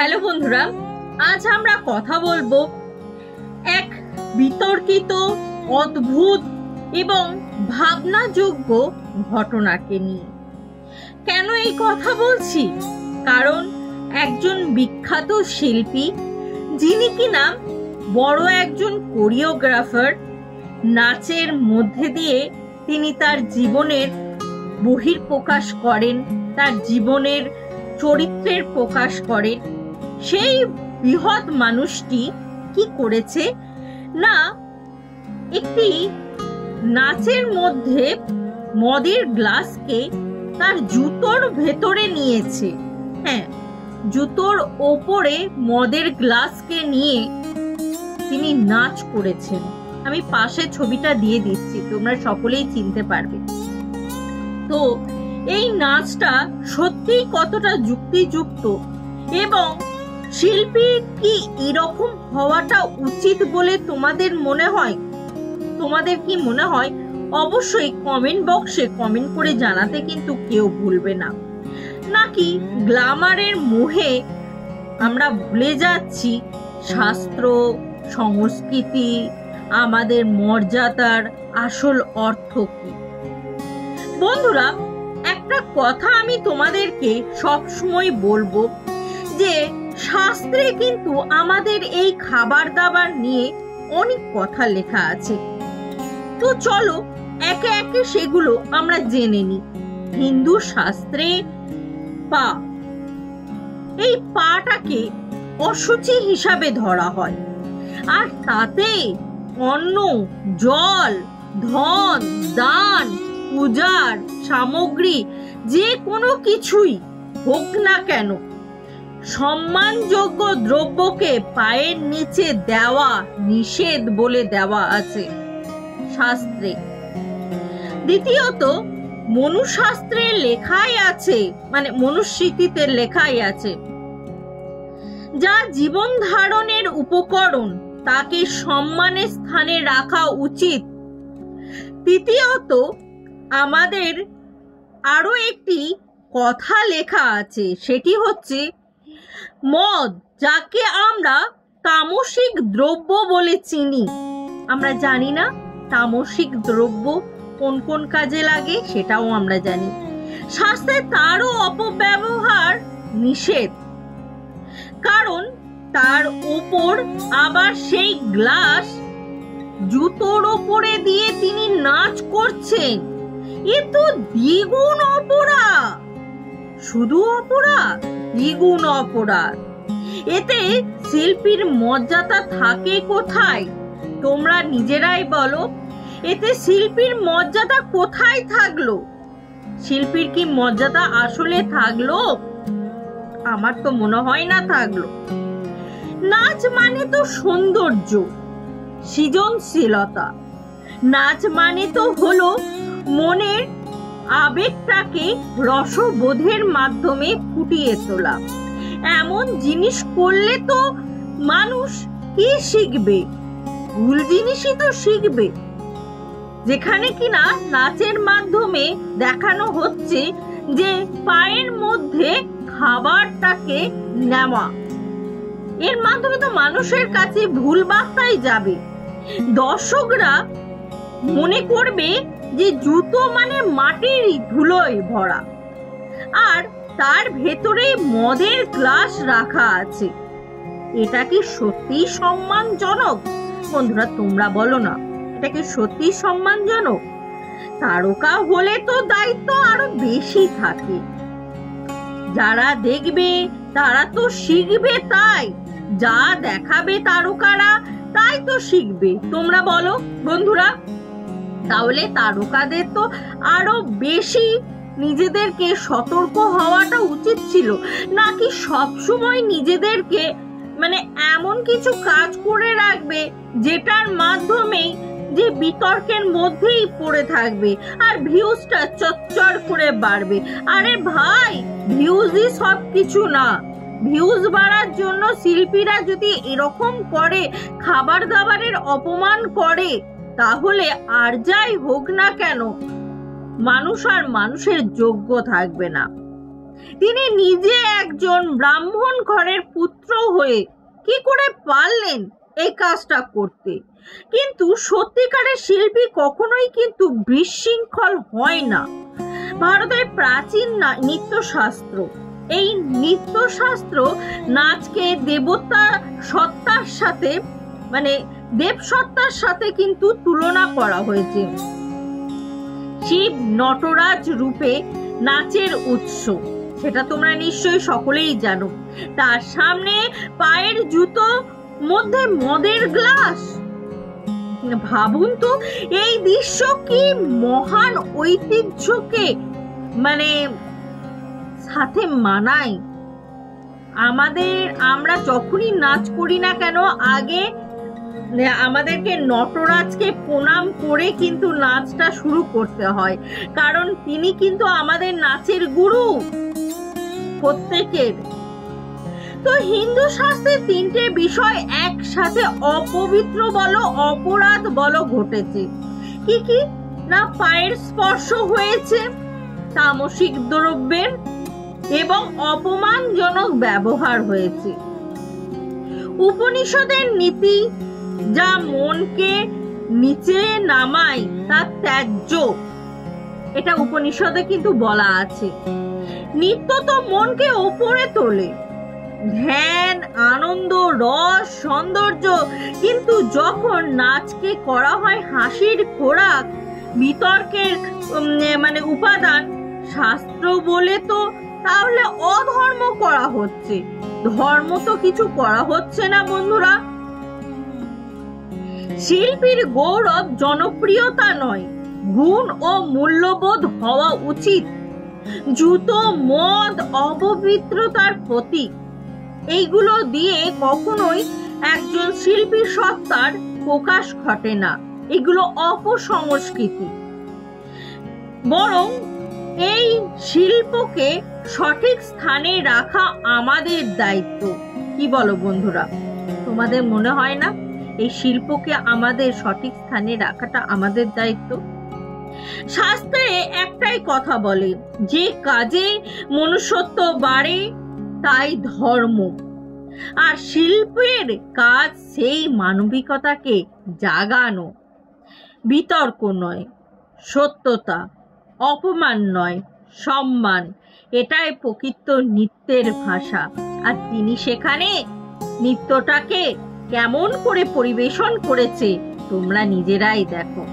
Hello বন্ধুরা, আজ আমরা কথা বলবো এক বিতর্কিত, অদ্ভুত এবং ভাবনাযোগ্য ঘটনাকে নিয়ে। কেন এই কথা বলছি? কারণ একজন বিখ্যাত শিল্পী, যিনি কিনা বড় একজন কোরিওগ্রাফার, নাচের মধ্যে দিয়ে তিনি তার জীবনের বহিঃপ্রকাশ করেন, তার জীবনের চরিত্রের প্রকাশ করেন। সেই বৃহৎ মানুষটি কি করেছে না, একটি নাচের মধ্যে মদের গ্লাসকে তার জুতোর ভেতরে নিয়েছে। হ্যাঁ, জুতোর ওপরে মদের গ্লাসকে নিয়ে তিনি নাচ করেছেন। আমি পাশে ছবিটা দিয়ে দিচ্ছি, তোমরা সকলেই চিনতে পারবে। তো এই নাচটা সত্যি কতটা যুক্তিযুক্ত এবং শিল্পী কি এরকম হওয়াটা উচিত বলে তোমাদের মনে হয়? তোমাদের কি মনে হয়? অবশ্যই কমেন্ট বক্সে কমেন্ট করে জানাতে কিন্তু কেউ ভুলবে না। নাকি গ্ল্যামারের মোহে আমরা ভুলে যাচ্ছি শাস্ত্র, সংস্কৃতি, আমাদের মর্যাদার আসল অর্থ কি? বন্ধুরা, একটা কথা আমি তোমাদেরকে সবসময় বলবো যে শাস্ত্রে কিন্তু আমাদের এই খাবার দাবার নিয়ে অনেক কথা লেখা আছে। তো চলো একে একে সেগুলো আমরা জেনে নিই। হিন্দু শাস্ত্রে পা, এই পাটাকে অশুচি হিসাবে ধরা হয়, আর তাতে অন্ন, জল, ধন, দান, পূজার সামগ্রী যে কোনো কিছুই হোক না কেন, সম্মানযোগ্য দ্রব্যকে পায়ের নিচে দেওয়া নিষেধ বলে দেওয়া আছে শাস্ত্রে। দ্বিতীয়ত, মনুশাস্ত্রে লেখাই আছে, মানে মনুস্মৃতিতে লেখাই আছে, যা জীবন ধারণের উপকরণ তাকে সম্মানের স্থানে রাখা উচিত। তৃতীয়ত, আমাদের আরো একটি কথা লেখা আছে, সেটি হচ্ছে মদ, যাকে আমরা তামসিক দ্রব্য বলে চিনি। আমরা জানি না তামসিক দ্রব্য কোন কোন কাজে লাগে, সেটাও আমরা জানি। শাস্ত্রে তারও অপব্যবহার নিষেধ, কারণ তার ওপর আবার সেই গ্লাস জুতোর ওপরে দিয়ে তিনি নাচ করছেন। এ তো দ্বিগুণ অপরাধ, শুধু অপরাধ, দ্বিগুণ অপরাধ। এতে শিল্পীর মর্যাদা থাকে কোথায়? তোমরা নিজেরাই বলো, এতে শিল্পীর মর্যাদা কোথায় থাকলো? শিল্পীর কি মর্যাদা আসলে থাকলো? আমার তো মনে হয় না থাকলো। নাচ মানে তো সৌন্দর্য, সৃজনশীলতা। নাচ মানে তো হলো মনের আবেগটাকে রসবোধের মাধ্যমে ফুটিয়ে তোলা। এমন জিনিস করলে তো মানুষ কি শিখবে? ভুল জিনিসই তো শিখবে। যেখানে কিনা নাচের মাধ্যমে দেখানো হচ্ছে যে পায়ের মধ্যে খাবারটাকে নেওয়া, এর মাধ্যমে তো মানুষের কাছে ভুল বার্তাই যাবে। দর্শকরা মনে করবে যে জুতো মানে মাটির ধুলোয় ভরা, আর তার ভেতরে মদের গ্লাস রাখা আছে। এটা কি সত্যি সম্মানজনক? বন্ধুরা, তোমরা বলো না, এটা কি সত্যি সম্মানজনক? তারকা হলে তো দায়িত্ব আরো বেশি থাকে। যারা দেখবে তারা তো শিখবে, তাই যা দেখাবে তারকারা তাই তো শিখবে। তোমরা বলো বন্ধুরা, তাহলে তারকাদের তো আরো বেশি নিজেদেরকে সতর্ক হওয়াটা উচিত ছিল, নাকি সবসময় নিজেদেরকে মানে এমন কিছু কাজ করে রাখবে যেটার মাধ্যমে যে বিতর্কের মধ্যেই পড়ে থাকবে আর ভিউজটা চচ্চর করে বাড়বে। আরে ভাই, ভিউজই সব কিছু না। ভিউজ বাড়ার জন্য শিল্পীরা যদি এরকম করে, খাবার দাবারের অপমান করে, তাহলে আর যাই হোক না কেন মানুষ আর মানুষের যোগ্য থাকবে না। তিনি নিজে একজন ব্রাহ্মণ ঘরের পুত্র হয়ে কি করে পারলেন এই কাজটা করতে? কিন্তু সত্যিকারের শিল্পী কখনোই কিন্তু বিশৃঙ্খল হয় না। ভারতের প্রাচীন নৃত্যশাস্ত্র, এই নৃত্যশাস্ত্র নাচকে দেবতা সত্তার সাথে মানে দেব সত্তার সাথে কিন্তু তুলনা করা হয়েছে। শিব নটরাজ রূপে নাচের উৎস, সেটা তোমরা নিশ্চয়ই সকলেই জানো। তার সামনে পায়ের জুতো, মধ্যে মদের গ্লাস। ভাবুন তো এই দৃশ্য কি মহান ঐতিহ্যকে মানে সাথে মানায়। আমরা যখনই নাচ করি না কেন, আগে আমাদেরকে নটরাজকে প্রণাম করে কিন্তু নাচটা শুরু করতে হয়, কারণ তিনি কিন্তু আমাদের নাচের গুরু প্রত্যেকের। তো হিন্দু শাস্ত্রে তিনটে বিষয় একসাথে অপবিত্র বলো, অপরাধ বলো ঘটেছে। কি কি না, পায়ের স্পর্শ হয়েছে, তামসিক দ্রব্যের, এবং অপমানজনক ব্যবহার হয়েছে। উপনিষদের নীতি যা মনকে নিচে নামায় তা ত্যায্য, এটা উপনিষদে কিন্তু বলা আছে। নৃত্য তো মনকে উপরে তোলে, ধ্যান, আনন্দ, রস, সৌন্দর্য। কিন্তু যখন নাচকে করা হয় হাসির খোরাক, বিতর্কের মানে উপাদান, শাস্ত্র বলে তো তাহলে অধর্ম করা হচ্ছে, ধর্ম তো কিছু করা হচ্ছে না বন্ধুরা। শিল্পীর গৌরব জনপ্রিয়তা নয়, গুণ ও মূল্যবোধ হওয়া উচিত। জুতো, মদ, অপবিত্রতার প্রতীক, এইগুলো দিয়ে কখনোই একজন শিল্পীর সত্তার প্রকাশ ঘটে না। এগুলো অপসংস্কৃতি। বরং এই শিল্পকে সঠিক স্থানে রাখা আমাদের দায়িত্ব। কি বলো বন্ধুরা, তোমাদের মনে হয় না এই শিল্পকে আমাদের সঠিক স্থানে রাখাটা আমাদের দায়িত্ব? শাস্ত্রে একটাই কথা বলে, যে কাজে মনুষ্যত্ব বাড়ে তাই ধর্ম। আর শিল্পের কাজ সেই মানবিকতাকে জাগানো, বিতর্ক নয়, সত্যতা, অপমান নয়, সম্মান। এটাই প্রকৃত নৃত্যের ভাষা। আর তিনি সেখানে নৃত্যটাকে কেমন করে পরিবেশন করেছে তোমরা নিজেরাই দেখো।